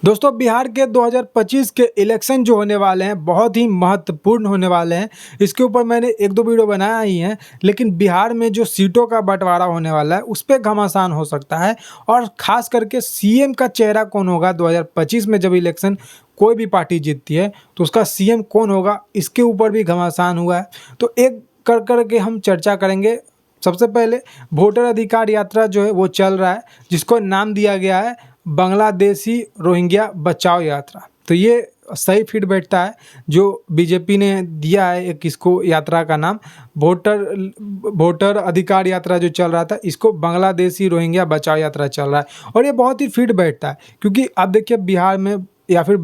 दोस्तों बिहार के 2025 के इलेक्शन जो होने वाले हैं बहुत ही महत्वपूर्ण होने वाले हैं। इसके ऊपर मैंने एक दो वीडियो बनाया ही हैं, लेकिन बिहार में जो सीटों का बंटवारा होने वाला है उस पे घमासान हो सकता है। और ख़ास करके सीएम का चेहरा कौन होगा 2025 में, जब इलेक्शन कोई भी पार्टी जीतती है तो उसका सीएम कौन होगा, इसके ऊपर भी घमासान हुआ है। तो एक कर के हम चर्चा करेंगे। सबसे पहले वोटर अधिकार यात्रा जो है वो चल रहा है, जिसको नाम दिया गया है बांग्लादेशी रोहिंग्या बचाओ यात्रा। तो ये सही फिट बैठता है जो बीजेपी ने दिया है एक इसको यात्रा का नाम। वोटर अधिकार यात्रा जो चल रहा था, इसको बांग्लादेशी रोहिंग्या बचाओ यात्रा चल रहा है। और ये बहुत ही फिट बैठता है क्योंकि आप देखिए बिहार में या फिर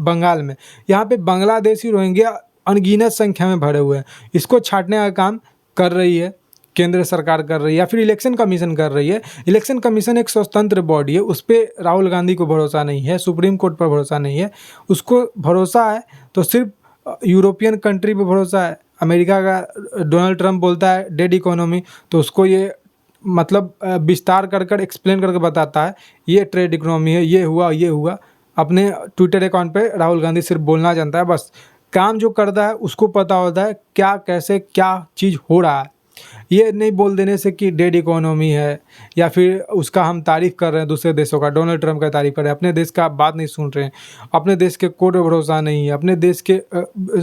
बंगाल में, यहाँ पे बांग्लादेशी रोहिंग्या अनगिनत संख्या में भरे हुए हैं। इसको छांटने का काम कर रही है केंद्र सरकार, कर रही है या फिर इलेक्शन कमीशन कर रही है। इलेक्शन कमीशन एक स्वतंत्र बॉडी है, उस पर राहुल गांधी को भरोसा नहीं है, सुप्रीम कोर्ट पर भरोसा नहीं है। उसको भरोसा है तो सिर्फ यूरोपियन कंट्री पे भरोसा है। अमेरिका का डोनाल्ड ट्रंप बोलता है डेड इकोनॉमी, तो उसको ये मतलब विस्तार कर एक्सप्लेन करके बताता है ये ट्रेड इकोनॉमी है, ये हुआ। अपने ट्विटर अकाउंट पे राहुल गांधी सिर्फ बोलना जानता है, बस काम जो करता है उसको पता होता है क्या कैसे क्या चीज़ हो रहा है। ये नहीं बोल देने से कि डेड इकोनॉमी है या फिर उसका हम तारीफ़ कर रहे हैं दूसरे देशों का, डोनाल्ड ट्रंप का तारीफ़ कर रहे हैं, अपने देश का बात नहीं सुन रहे हैं, अपने देश के कोर्ट में भरोसा नहीं है, अपने देश के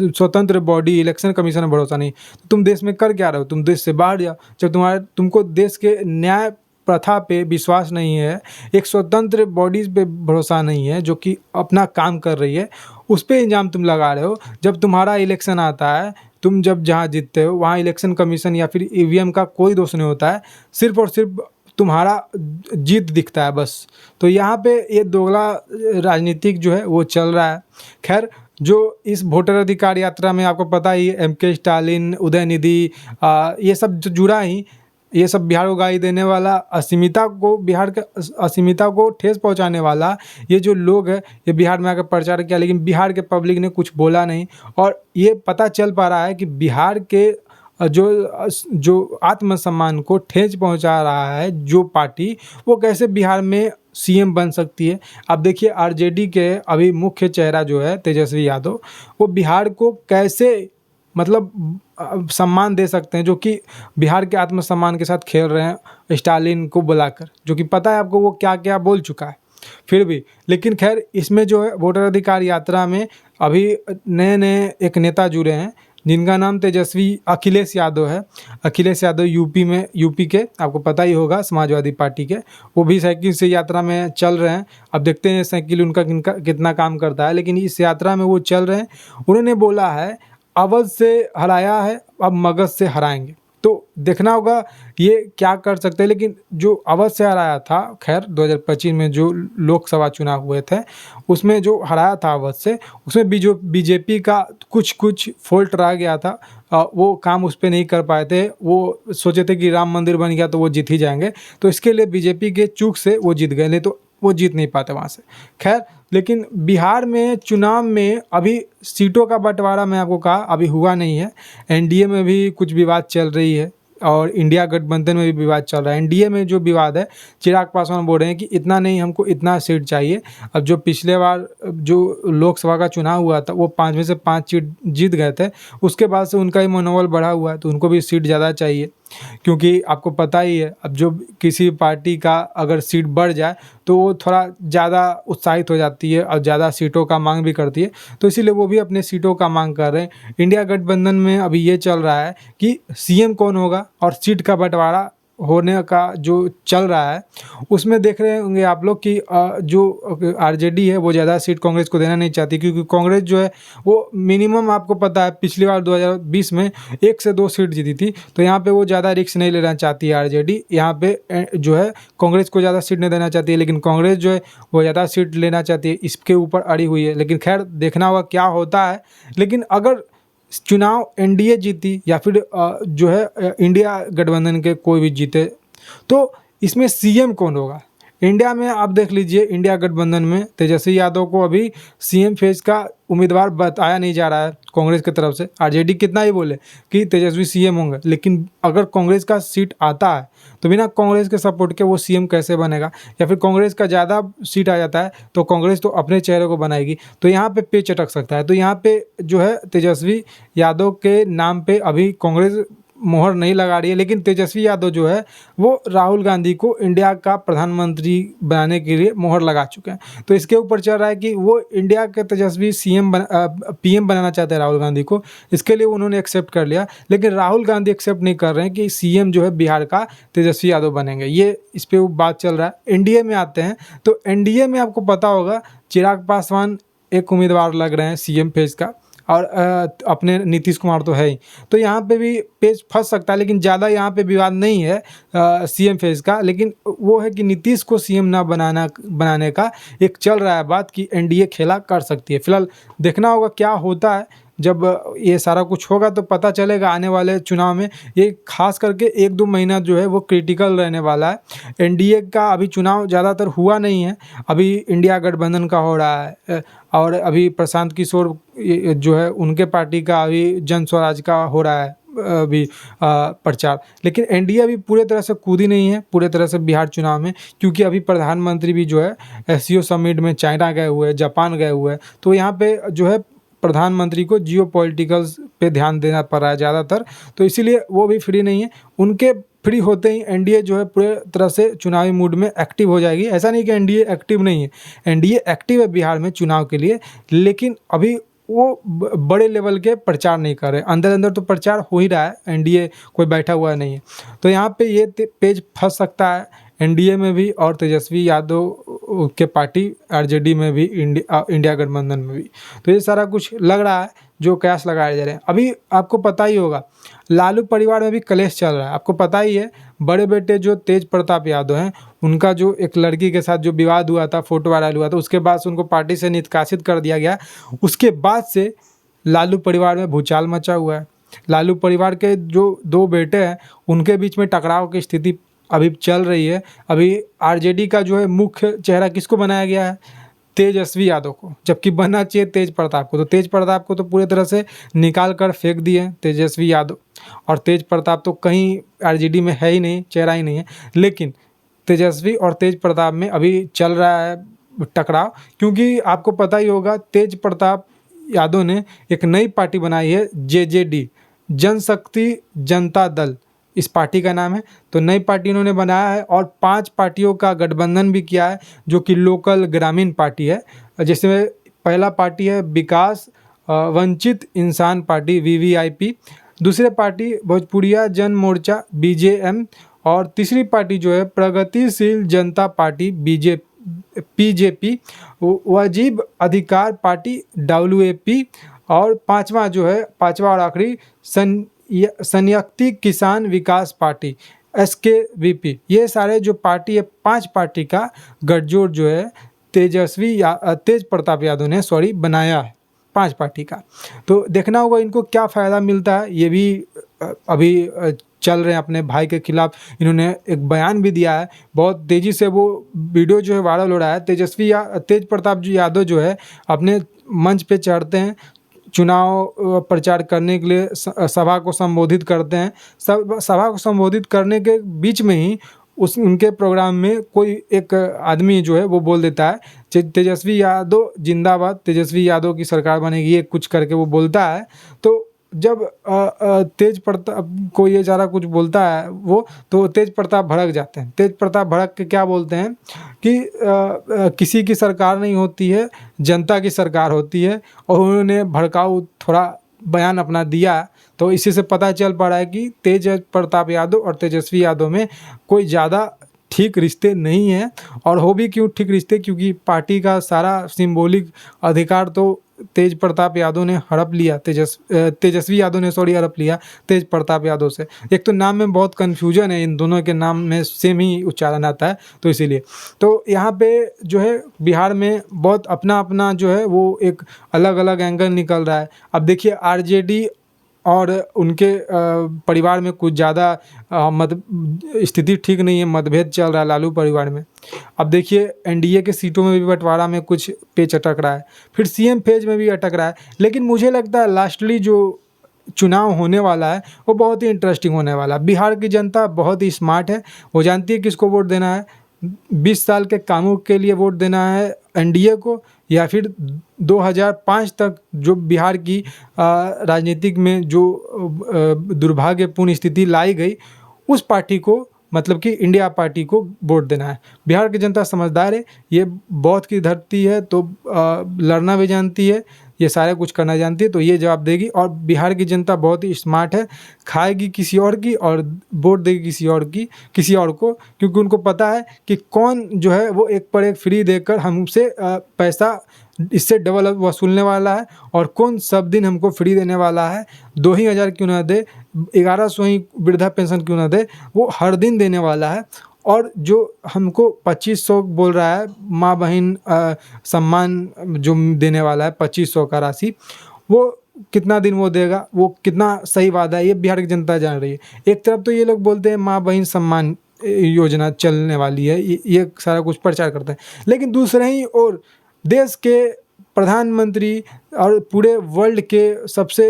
स्वतंत्र बॉडी इलेक्शन कमीशन में भरोसा नहीं। तो तुम देश में कर क्या रहे हो? तुम देश से बाहर जाओ। जब तुमको देश के न्याय प्रथा पे विश्वास नहीं है, एक स्वतंत्र बॉडीज़ पे भरोसा नहीं है जो कि अपना काम कर रही है, उस पे इल्ज़ाम तुम लगा रहे हो। जब तुम्हारा इलेक्शन आता है, तुम जब जहाँ जीतते हो वहाँ इलेक्शन कमीशन या फिर ईवीएम का कोई दोष नहीं होता है, सिर्फ और सिर्फ तुम्हारा जीत दिखता है बस। तो यहाँ पे ये दोगला राजनीतिक जो है वो चल रहा है। खैर, जो इस वोटर अधिकार यात्रा में आपको पता ही एमके स्टालिन, उदयनिधि, ये सब जो जुड़ा ही, ये सब बिहार को गाली देने वाला, बिहार के अस्मिता को ठेस पहुंचाने वाला ये जो लोग हैं, ये बिहार में आकर प्रचार किया, लेकिन बिहार के पब्लिक ने कुछ बोला नहीं। और ये पता चल पा रहा है कि बिहार के जो आत्मसम्मान को ठेस पहुंचा रहा है जो पार्टी, वो कैसे बिहार में सीएम बन सकती है। अब देखिए आरजेडी के अभी मुख्य चेहरा जो है तेजस्वी यादव, वो बिहार को कैसे मतलब सम्मान दे सकते हैं, जो कि बिहार के आत्मसम्मान के साथ खेल रहे हैं स्टालिन को बुलाकर, जो कि पता है आपको वो क्या क्या बोल चुका है फिर भी। लेकिन खैर, इसमें जो है वोटर अधिकार यात्रा में अभी नए एक नेता जुड़े हैं जिनका नाम अखिलेश यादव है। अखिलेश यादव यूपी के आपको पता ही होगा, समाजवादी पार्टी के। वो भी साइकिल से यात्रा में चल रहे हैं। अब देखते हैं साइकिल उनका कितना काम करता है, लेकिन इस यात्रा में वो चल रहे हैं। उन्होंने बोला है अवध से हराया है, अब मगध से हराएंगे। तो देखना होगा ये क्या कर सकते हैं। लेकिन जो अवध से हराया था, खैर 2025 में जो लोकसभा चुनाव हुए थे उसमें जो हराया था अवध से, उसमें बीजेपी का कुछ फॉल्ट रह गया था। वो काम उस पर नहीं कर पाए थे। वो सोचे थे कि राम मंदिर बन गया तो वो जीत ही जाएंगे, तो इसके लिए बीजेपी के चूक से वो जीत गए, नहीं तो वो जीत नहीं पाते वहाँ से। खैर, लेकिन बिहार में चुनाव में अभी सीटों का बंटवारा मैं आपको कहा अभी हुआ नहीं है। एनडीए में भी कुछ विवाद चल रही है और इंडिया गठबंधन में भी विवाद चल रहा है। एनडीए में जो विवाद है, चिराग पासवान बोल रहे हैं कि इतना नहीं, हमको इतना सीट चाहिए। अब जो पिछले बार जो लोकसभा का चुनाव हुआ था वो 5 में से 5 सीट जीत गए थे, उसके बाद से उनका ही मनोबल बढ़ा हुआ है, तो उनको भी सीट ज़्यादा चाहिए। क्योंकि आपको पता ही है, अब जो किसी पार्टी का अगर सीट बढ़ जाए तो वो थोड़ा ज़्यादा उत्साहित हो जाती है और ज़्यादा सीटों का मांग भी करती है, तो इसीलिए वो भी अपने सीटों का मांग कर रहे हैं। इंडिया गठबंधन में अभी ये चल रहा है कि सीएम कौन होगा और सीट का बंटवारा होने का जो चल रहा है, उसमें देख रहे होंगे आप लोग कि जो आरजेडी है वो ज़्यादा सीट कांग्रेस को देना नहीं चाहती, क्योंकि कांग्रेस जो है वो मिनिमम आपको पता है पिछली बार 2020 में 1 से 2 सीट जीती थी। तो यहाँ पे वो ज़्यादा रिस्क नहीं लेना चाहती है आरजेडी। यहाँ पे जो है कांग्रेस को ज़्यादा सीट नहीं देना चाहती है, लेकिन कांग्रेस जो है वो ज़्यादा सीट लेना चाहती है, इसके ऊपर अड़ी हुई है। लेकिन खैर, देखना होगा क्या होता है। लेकिन अगर चुनाव एनडीए जीती या फिर जो है इंडिया गठबंधन के कोई भी जीते, तो इसमें सीएम कौन होगा, इंडिया में आप देख लीजिए, इंडिया गठबंधन में तेजस्वी यादव को अभी सीएम फेज का उम्मीदवार बताया नहीं जा रहा है कांग्रेस की तरफ से। आरजेडी कितना ही बोले कि तेजस्वी सीएम होंगे, लेकिन अगर कांग्रेस का सीट आता है तो बिना कांग्रेस के सपोर्ट के वो सीएम कैसे बनेगा, या फिर कांग्रेस का ज़्यादा सीट आ जाता है तो कांग्रेस तो अपने चेहरे को बनाएगी, तो यहाँ पे चटक सकता है। तो यहाँ पे जो है तेजस्वी यादव के नाम पे अभी कांग्रेस मोहर नहीं लगा रही है, लेकिन तेजस्वी यादव जो है वो राहुल गांधी को इंडिया का प्रधानमंत्री बनाने के लिए मोहर लगा चुके हैं। तो इसके ऊपर चल रहा है कि वो इंडिया के तेजस्वी पीएम बनाना चाहते हैं राहुल गांधी को, इसके लिए उन्होंने एक्सेप्ट कर लिया, लेकिन राहुल गांधी एक्सेप्ट नहीं कर रहे हैं कि सीएम जो है बिहार का तेजस्वी यादव बनेंगे। ये इस पर बात चल रहा है। एनडीए में आते हैं तो एनडीए में आपको पता होगा चिराग पासवान एक उम्मीदवार लग रहे हैं सीएम फेज का, और अपने नीतीश कुमार तो है ही। तो यहाँ पे भी पेज फंस सकता है, लेकिन ज़्यादा यहाँ पे विवाद नहीं है सीएम फेज का, लेकिन वो है कि नीतीश को सीएम ना बनाने का एक चल रहा है बात कि एनडीए खेला कर सकती है। फिलहाल देखना होगा क्या होता है। जब ये सारा कुछ होगा तो पता चलेगा आने वाले चुनाव में। ये खास करके 1-2 महीना जो है वो क्रिटिकल रहने वाला है। एनडीए का अभी चुनाव ज़्यादातर हुआ नहीं है, अभी इंडिया गठबंधन का हो रहा है, और अभी प्रशांत किशोर जो है उनके पार्टी का अभी जन स्वराज का हो रहा है अभी प्रचार। लेकिन एनडीए अभी पूरे तरह से कूदी नहीं है पूरे तरह से बिहार चुनाव में, क्योंकि अभी प्रधानमंत्री भी जो है एससीओ समिट में चाइना गए हुए हैं, जापान गए हुए हैं। तो यहाँ पे जो है प्रधानमंत्री को जियो पॉलिटिकल्स पे ध्यान देना पड़ रहा है ज़्यादातर, तो इसीलिए वो भी फ्री नहीं है। उनके फ्री होते ही एनडीए जो है पूरे तरह से चुनावी मूड में एक्टिव हो जाएगी। ऐसा नहीं कि एनडीए एक्टिव नहीं है, एनडीए एक्टिव है बिहार में चुनाव के लिए, लेकिन अभी वो बड़े लेवल के प्रचार नहीं कर रहे। अंदर अंदर तो प्रचार हो ही रहा है, एनडीए कोई बैठा हुआ नहीं है। तो यहाँ पे ये पेज फंस सकता है एनडीए में भी, और तेजस्वी यादव के पार्टी आरजेडी में भी, इंडिया गठबंधन में भी। तो ये सारा कुछ लग रहा है जो कयास लगाए जा रहे हैं। अभी आपको पता ही होगा लालू परिवार में भी कलेश चल रहा है। आपको पता ही है बड़े बेटे जो तेज प्रताप यादव हैं, उनका जो एक लड़की के साथ जो विवाद हुआ था, फोटो वायरल हुआ था, उसके बाद से उनको पार्टी से निष्कासित कर दिया गया। उसके बाद से लालू परिवार में भूचाल मचा हुआ है। लालू परिवार के जो 2 बेटे हैं उनके बीच में टकराव की स्थिति अभी चल रही है। अभी आरजेडी का जो है मुख्य चेहरा किसको बनाया गया है? तेजस्वी यादव को, जबकि बनना चाहिए तेज प्रताप को। तो तेज प्रताप को तो पूरे तरह से निकाल कर फेंक दिए तेजस्वी यादव, और तेज प्रताप तो कहीं आरजेडी में है ही नहीं, चेहरा ही नहीं है। लेकिन तेजस्वी और तेज प्रताप में अभी चल रहा है टकराव, क्योंकि आपको पता ही होगा तेज प्रताप यादव ने एक नई पार्टी बनाई है, जेजेडी, जनशक्ति जनता दल इस पार्टी का नाम है। तो नई पार्टी इन्होंने बनाया है, और 5 पार्टियों का गठबंधन भी किया है, जो कि लोकल ग्रामीण पार्टी है। जिसमें पहला पार्टी है विकास वंचित इंसान पार्टी, वीवीआईपी। दूसरे पार्टी भोजपुरिया जन मोर्चा, बीजेएम। और तीसरी पार्टी जो है प्रगतिशील जनता पार्टी, पीजेपी। वाजिब अधिकार पार्टी, डब्ल्यूएपी। और पांचवा और आखिरी संयुक्त किसान विकास पार्टी, एसकेवीपी। ये सारे जो पार्टी है, 5 पार्टी का गठजोड़ जो है तेज प्रताप यादव ने बनाया है, 5 पार्टी का। तो देखना होगा इनको क्या फ़ायदा मिलता है। ये भी अभी चल रहे हैं अपने भाई के खिलाफ। इन्होंने एक बयान भी दिया है, बहुत तेज़ी से वो वीडियो जो है वायरल हो रहा है। तेज प्रताप यादव जो है अपने मंच पे चढ़ते हैं, चुनाव प्रचार करने के लिए सभा को संबोधित करते हैं। सभा को संबोधित करने के बीच में ही उनके प्रोग्राम में कोई एक आदमी जो है वो बोल देता है तेजस्वी यादव जिंदाबाद, तेजस्वी यादव की सरकार बनेगी, ये कुछ करके वो बोलता है। तो जब तेज प्रताप को ये सारा कुछ बोलता है वो, तो तेज प्रताप भड़क जाते हैं। तेज प्रताप भड़क के क्या बोलते हैं कि किसी की सरकार नहीं होती है, जनता की सरकार होती है। और उन्होंने भड़काऊ थोड़ा बयान अपना दिया। तो इसी से पता चल पा रहा है कि तेज प्रताप यादव और तेजस्वी यादव में कोई ज़्यादा ठीक रिश्ते नहीं हैं। और हो भी क्यों ठीक रिश्ते, क्योंकि पार्टी का सारा सिंबॉलिक अधिकार तो तेज प्रताप यादव ने हड़प लिया, तेजस्वी यादव ने हड़प लिया तेज प्रताप यादव से। एक तो नाम में बहुत कन्फ्यूजन है, इन दोनों के नाम में सेम ही उच्चारण आता है, तो इसीलिए तो यहाँ पे जो है बिहार में बहुत अपना अपना जो है वो एक अलग अलग एंगल निकल रहा है। अब देखिए आरजेडी और उनके परिवार में कुछ ज़्यादा मत स्थिति ठीक नहीं है, मतभेद चल रहा है लालू परिवार में। अब देखिए एनडीए के सीटों में भी बंटवारा में कुछ पेच अटक रहा है, फिर सीएम पेज में भी अटक रहा है। लेकिन मुझे लगता है लास्टली जो चुनाव होने वाला है वो बहुत ही इंटरेस्टिंग होने वाला है। बिहार की जनता बहुत ही स्मार्ट है, वो जानती है किसको वोट देना है। 20 साल के कामों के लिए वोट देना है एनडीए को, या फिर 2005 तक जो बिहार की राजनीतिक में जो दुर्भाग्यपूर्ण स्थिति लाई गई उस पार्टी को, मतलब कि इंडिया पार्टी को वोट देना है। बिहार की जनता समझदार है, ये बौद्ध की धरती है तो लड़ना भी जानती है, ये सारे कुछ करना जानती है, तो ये जवाब देगी। और बिहार की जनता बहुत ही स्मार्ट है, खाएगी किसी और की और वोट देगी किसी और को, क्योंकि उनको पता है कि कौन जो है वो एक पर एक फ्री देकर हमसे पैसा इससे डबल वसूलने वाला है, और कौन सब दिन हमको फ्री देने वाला है। 2,000 क्यों ना दे, 1100 ही वृद्धा पेंशन क्यों ना दे, वो हर दिन देने वाला है। और जो हमको 2500 बोल रहा है माँ बहन सम्मान जो देने वाला है 2500 का राशि, वो कितना दिन वो देगा, वो कितना सही वादा है, ये बिहार की जनता जान रही है। एक तरफ तो ये लोग बोलते हैं माँ बहन सम्मान योजना चलने वाली है, ये सारा कुछ प्रचार करते हैं, लेकिन दूसरे ही और देश के प्रधानमंत्री और पूरे वर्ल्ड के सबसे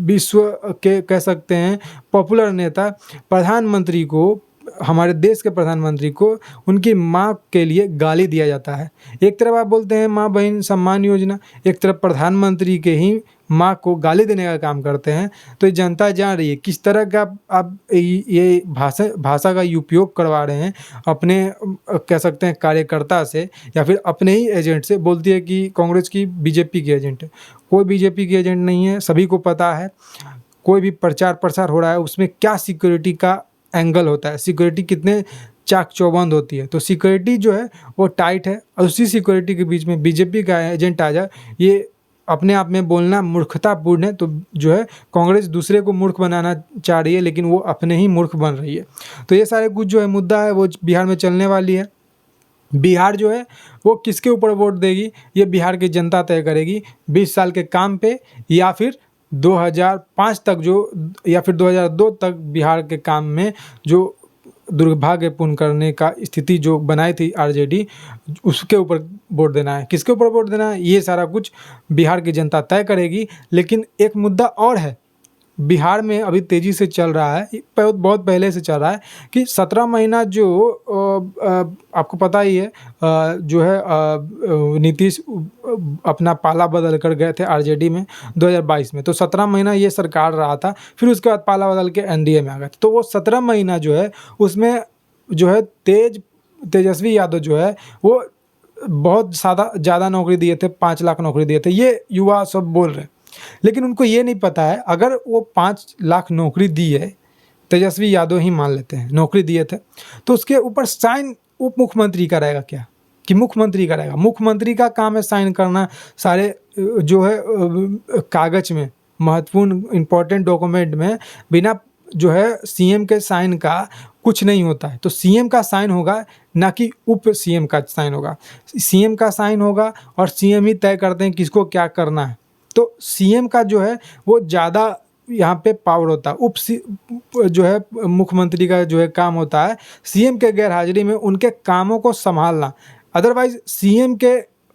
विश्व के कह सकते हैं पॉपुलर नेता प्रधानमंत्री को, हमारे देश के प्रधानमंत्री को उनकी माँ के लिए गाली दिया जाता है। एक तरफ आप बोलते हैं माँ बहन सम्मान योजना, एक तरफ प्रधानमंत्री के ही माँ को गाली देने का काम करते हैं। तो ये जनता जान रही है किस तरह का आप ये भाषा का उपयोग करवा रहे हैं अपने कह सकते हैं कार्यकर्ता से, या फिर अपने ही एजेंट से। बोलती है कि कांग्रेस की बीजेपी की एजेंट है, कोई बीजेपी की एजेंट नहीं है। सभी को पता है कोई भी प्रचार प्रसार हो रहा है उसमें क्या सिक्योरिटी का एंगल होता है, सिक्योरिटी कितने चाक चौबंद होती है। तो सिक्योरिटी जो है वो टाइट है, और उसी सिक्योरिटी के बीच में बीजेपी का एजेंट आ जाए, ये अपने आप में बोलना मूर्खतापूर्ण है। तो जो है कांग्रेस दूसरे को मूर्ख बनाना चाह रही है, लेकिन वो अपने ही मूर्ख बन रही है। तो ये सारे कुछ जो है मुद्दा है वो बिहार में चलने वाली है। बिहार जो है वो किसके ऊपर वोट देगी ये बिहार की जनता तय करेगी, 20 साल के काम पे, या फिर 2005 तक जो, या फिर 2002 तक बिहार के काम में जो दुर्भाग्यपूर्ण करने का स्थिति जो बनाई थी आरजेडी, उसके ऊपर वोट देना है। किसके ऊपर वोट देना है ये सारा कुछ बिहार की जनता तय करेगी। लेकिन एक मुद्दा और है, बिहार में अभी तेज़ी से चल रहा है, बहुत पहले से चल रहा है कि 17 महीना जो आपको पता ही है जो है नीतीश अपना पाला बदल कर गए थे आरजेडी में 2022 में। तो 17 महीना ये सरकार रहा था, फिर उसके बाद पाला बदल के एनडीए में आ गए। तो वो 17 महीना जो है उसमें जो है तेजस्वी यादव जो है वो बहुत ज़्यादा नौकरी दिए थे, 5 लाख नौकरी दिए थे, ये युवा सब बोल रहे हैं। लेकिन उनको ये नहीं पता है अगर वो 5 लाख नौकरी दी है, तेजस्वी यादव ही मान लेते हैं नौकरी दिए थे, तो उसके ऊपर साइन उप मुख्यमंत्री का रहेगा क्या, कि मुख्यमंत्री का रहेगा। मुख्यमंत्री का काम है साइन करना सारे जो है कागज में, महत्वपूर्ण इंपॉर्टेंट डॉक्यूमेंट में बिना जो है सीएम के साइन का कुछ नहीं होता है। तो सीएम का साइन होगा, ना कि उप सीएम का साइन होगा। सीएम का साइन होगा और सीएम ही तय करते हैं किसको क्या करना है। तो सीएम का जो है वो ज़्यादा यहाँ पे पावर होता है। जो है मुख्यमंत्री का जो है काम होता है सीएम के गैर हाजिरी में उनके कामों को संभालना। अदरवाइज सीएम के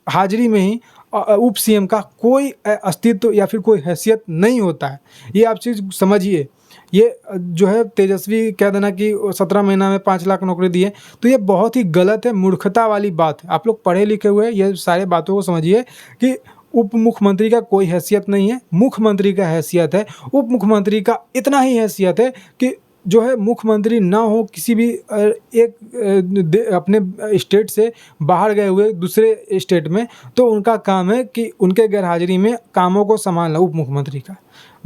हाजिरी में ही उप सीएम का कोई अस्तित्व या फिर कोई हैसियत नहीं होता है। ये आप चीज़ समझिए। ये जो है तेजस्वी कह देना कि 17 महीना में 5 लाख नौकरी दी है, तो ये बहुत ही गलत है, मूर्खता वाली बात है। आप लोग पढ़े लिखे हुए ये सारे बातों को समझिए कि उप मुख्यमंत्री का कोई हैसियत नहीं है, मुख्यमंत्री का हैसियत है। उप मुख्यमंत्री का इतना ही हैसियत है कि जो है मुख्यमंत्री ना हो किसी भी एक अपने स्टेट से बाहर गए हुए दूसरे स्टेट में, तो उनका काम है कि उनके गैर हाजिरी में कामों को संभालना उप मुख्यमंत्री का।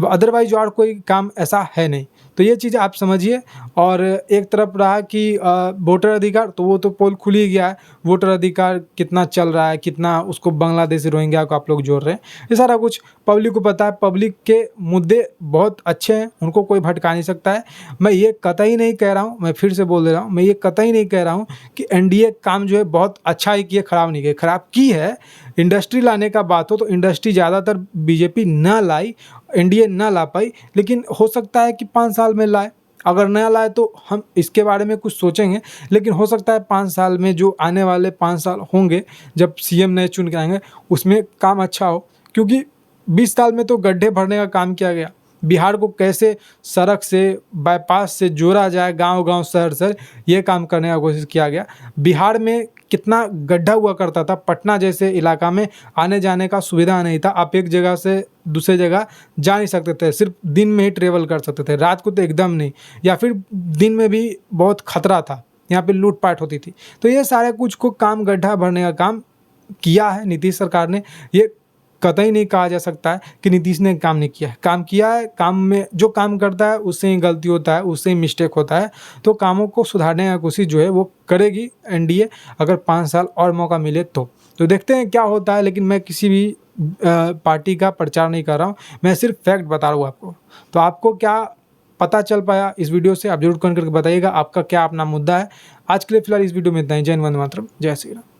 अदरवाइज और कोई काम ऐसा है नहीं। तो ये चीज़ आप समझिए। और एक तरफ रहा कि वोटर अधिकार, तो वो तो पोल खुल ही गया है। वोटर अधिकार कितना चल रहा है, कितना उसको बांग्लादेशी रोहिंग्या को आप लोग जोड़ रहे हैं, ये सारा कुछ पब्लिक को पता है। पब्लिक के मुद्दे बहुत अच्छे हैं, उनको कोई भटका नहीं सकता है। मैं ये कतई नहीं कह रहा हूँ, मैं फिर से बोल दे रहा हूँ, मैं ये कतई नहीं कह रहा हूँ कि एनडीए काम जो है बहुत अच्छा ही किए, ख़राब नहीं किए। ख़राब की है, इंडस्ट्री लाने का बात हो तो इंडस्ट्री ज़्यादातर बीजेपी ना लाई, एनडीए ना ला पाई, लेकिन हो सकता है कि 5 साल में लाए। अगर नया लाए तो हम इसके बारे में कुछ सोचेंगे, लेकिन हो सकता है 5 साल में जो आने वाले 5 साल होंगे, जब सीएम नए चुन के आएँगे, उसमें काम अच्छा हो। क्योंकि 20 साल में तो गड्ढे भरने का काम किया गया। बिहार को कैसे सड़क से, बाईपास से जोड़ा जाए, गाँव-गाँव, शहर-शहर, ये काम करने का कोशिश किया गया। बिहार में कितना गड्ढा हुआ करता था, पटना जैसे इलाका में आने-जाने का सुविधा नहीं था। आप एक जगह से दूसरे जगह जा नहीं सकते थे, सिर्फ दिन में ही ट्रैवल कर सकते थे, रात को तो एकदम नहीं, या फिर दिन में भी बहुत खतरा था, यहाँ पे लूट-पाट होती थी। तो ये सारे कुछ को काम, गड्ढा भरने का काम किया है नीतीश सरकार ने। ये कतई नहीं कहा जा सकता है कि नीतीश ने काम नहीं किया है। काम किया है, काम में जो काम करता है उससे ही गलती होता है, उससे ही मिस्टेक होता है। तो कामों को सुधारने का कोशिश जो है वो करेगी एनडीए, अगर 5 साल और मौका मिले तो। तो देखते हैं क्या होता है, लेकिन मैं किसी भी पार्टी का प्रचार नहीं कर रहा हूँ, मैं सिर्फ फैक्ट बता रहा हूँ आपको। तो आपको क्या पता चल पाया इस वीडियो से, आप ज़रूर कमेंट करके बताइएगा आपका क्या अपना मुद्दा है। आज के लिए फ़िलहाल इस वीडियो में इतना ही। जय हिंद, वंदे मातरम, जय श्री राम।